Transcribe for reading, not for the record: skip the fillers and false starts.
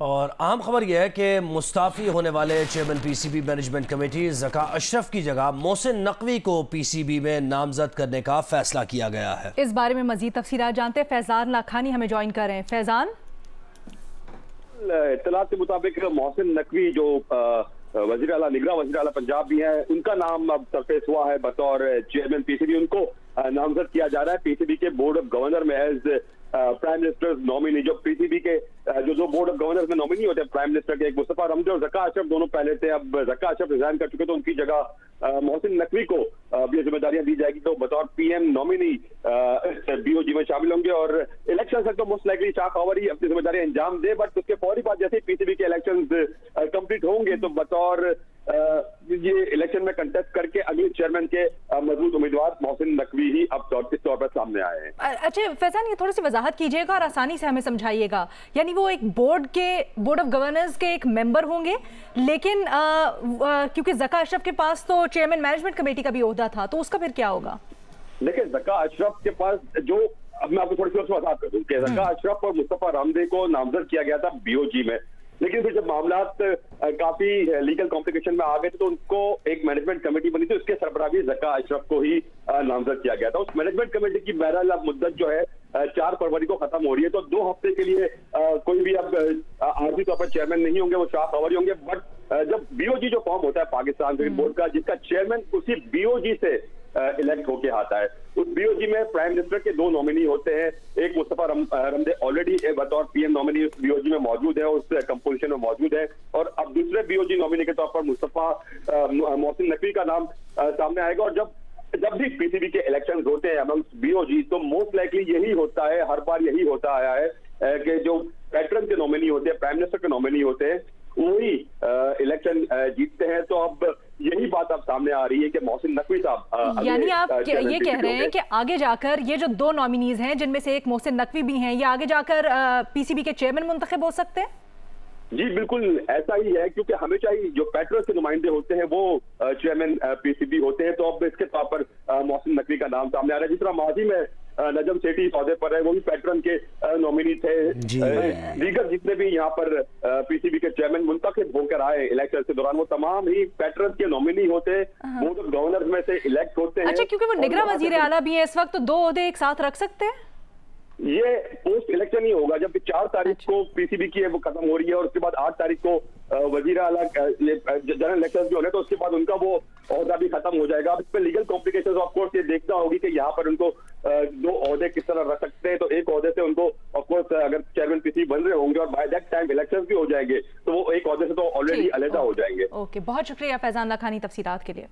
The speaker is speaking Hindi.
और अहम खबर यह है कि मुस्ताफ़ी होने वाले chairman PCB management committee Zaka Ashraf की जगह मोहसिन नकवी को पीसीबी में नामजद करने का फैसला किया गया है। इस बारे में मजीद तफसीलात जानते हैं, फैजान लाखानी हमें ज्वाइन कर रहे हैं। फैजान, इत्तलात के मुताबिक मोहसिन नकवी जो वज़ीर आला निगरान वज़ीर आला पंजाब भी है, उनका नाम अब सरफेस हुआ है बतौर चेयरमैन पीसीबी। उनको नामजद किया जा रहा है पीसीबी के बोर्ड ऑफ गवर्नर में एज प्राइम मिनिस्टर नॉमिनी। जो पीसीबी के जो बोर्ड ऑफ गवर्नर में नॉमिनी होते हैं प्राइम मिनिस्टर के, एक मुस्तफा रमदे और ज़का अशरफ दोनों पहले थे। अब ज़का अशरफ रिजाइन कर चुके तो उनकी जगह मोहसिन नकवी को ये जिम्मेदारियां दी जाएगी। तो बतौर पीएम नॉमिनी बीओजी में शामिल होंगे और इलेक्शन तक तो मोस्ट लाइकली शाह खबर ही अपनी जिम्मेदारी अंजाम दे। बट उसके फौरी बाद जैसे पीसीबी के इलेक्शन कंप्लीट होंगे तो बतौर ये इलेक्शन में कंटेस्ट करके अगले चेयरमैन के मजबूत उम्मीदवार मोहसिन नकवी ही अब इस तौर पर सामने आए हैं। अच्छा फैजान, ये थोड़ी सी वजाहत कीजिएगा और आसानी से हमें समझाइएगा। यानी वो एक बोर्ड ऑफ गवर्नर्स के एक मेंबर होंगे, लेकिन क्योंकि ज़का अशरफ के पास तो चेयरमैन मैनेजमेंट कमेटी का भी ओहदा था, तो उसका फिर क्या होगा? देखिए, ज़का अशरफ के पास जो, अब मैं आपको थोड़ी सी वजाहत कर दूं कि ज़का अशरफ और मुस्तफा रमदे को नामजद किया गया था बीओजी में, लेकिन फिर जब मामलात काफी लीगल कॉम्प्लिकेशन में आ गए थे तो उनको एक मैनेजमेंट कमेटी बनी थी, उसके सरबराही ज़का अशरफ को ही नामजद किया गया था। उस मैनेजमेंट कमेटी की बहरहाल अब मुद्दत जो है 4 फरवरी को खत्म हो रही है, तो 2 हफ्ते के लिए कोई भी अब आर्जी तौर पर चेयरमैन नहीं होंगे, वो शाह खबरी होंगे। बट जब बीओजी जो फॉर्म होता है पाकिस्तान क्रिकेट बोर्ड का, जिसका चेयरमैन उसी बीओजी से इलेक्ट होके आता है, उस बीओजी में प्राइम मिनिस्टर के 2 नॉमिनी होते हैं। एक मुस्तफा रमदे ऑलरेडी बतौर पीएम नॉमिनी उस बीओजी में मौजूद है, उस कंपोजिशन में मौजूद है, और अब दूसरे बीओजी नॉमिनी के तौर पर मुस्तफा मोहसिन नकवी का नाम सामने आएगा। और जब भी पीसीबी के इलेक्शन होते हैं अमंग्स बीओजी, तो मोस्ट लाइकली यही होता है, हर बार यही होता आया है कि जो पैटर्न के नॉमिनी होते हैं, प्राइम मिनिस्टर के नॉमिनी होते हैं, वही इलेक्शन जीतते हैं। तो अब यही बात अब सामने आ रही है कि मोहसिन नकवी साहब, यानी आप ये कह रहे हैं कि आगे जाकर ये जो 2 नॉमिनीज हैं, जिनमें से एक मोहसिन नकवी भी हैं, ये आगे जाकर पीसीबी के चेयरमैन मुंतखब हो सकते हैं? जी बिल्कुल ऐसा ही है, क्योंकि हमेशा ही जो पैटर्न के नुमाइंदे होते हैं वो चेयरमैन पीसीबी होते हैं। तो अब इसके तौर पर मोहसिन नकवी का नाम सामने आ रहा है। जिस तरह माजी में नजम सेठी सौदे पर है, वो भी पैटर्न के नॉमिनी थे। दीगर जितने भी यहाँ पर पीसीबी के चेयरमैन मुंतखब होकर आए इलेक्शन के दौरान, वो तमाम ही पैटर्न के नॉमिनी होते हैं, बोर्ड ऑफ गवर्नर में से इलेक्ट होते हैं। अच्छा, क्योंकि वो निगरान वजीर आला भी है इस वक्त, तो 2 ओहदे एक साथ रख सकते हैं? ये पोस्ट इलेक्शन ही होगा, जब 4 तारीख को पीसीबी की है वो खत्म हो रही है, और उसके बाद 8 तारीख को वजीर आला जनरल इलेक्शन जो होने, तो उसके बाद उनका वो ओहदा भी खत्म हो जाएगा। अब इस पर लीगल कॉम्प्लिकेशंस ऑफ कोर्स ये देखना होगी कि यहाँ पर उनको 2 ओहदे किस तरह रख सकते हैं। तो एक ओहदे से उनको ऑफ कोर्स अगर चेयरमैन पीसीबी बन रहे होंगे और बाय दैट टाइम इलेक्शन भी हो जाएंगे, तो वो एक ओहदे से तो ऑलरेडी अलहदा हो जाएंगे। ओके, बहुत शुक्रिया फैजान लाखानी तफसीलात के लिए।